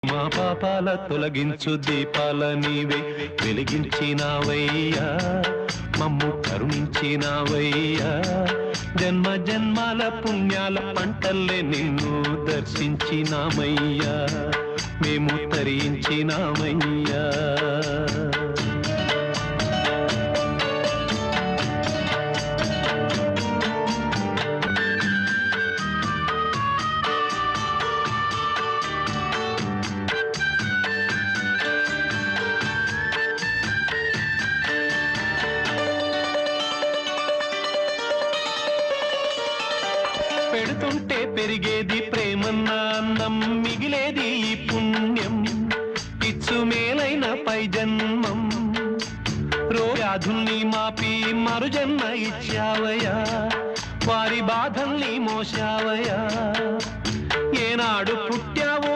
మా పాపాల తొలగించు దీపాల నీవే వెలిగించినావయ్యా, మమ్ము కరుణించినావయ్యా. జన్మ జన్మాల పుణ్యాల పంటల్లే నిన్ను దర్శించినామయ్యా, మేము తరించినామయ్యా. పెడుతుంటే పెరిగేది ప్రేమన్న అన్నం, మిగిలేది ఈ పుణ్యం ఇచ్చు మేలైన పై జన్మం. వ్యాధుల్ని మాపి మరు జన్మ ఇచ్చావయ్యా, వారి బాధల్ని మోసావయ్యా. ఏనాడు పుట్టావో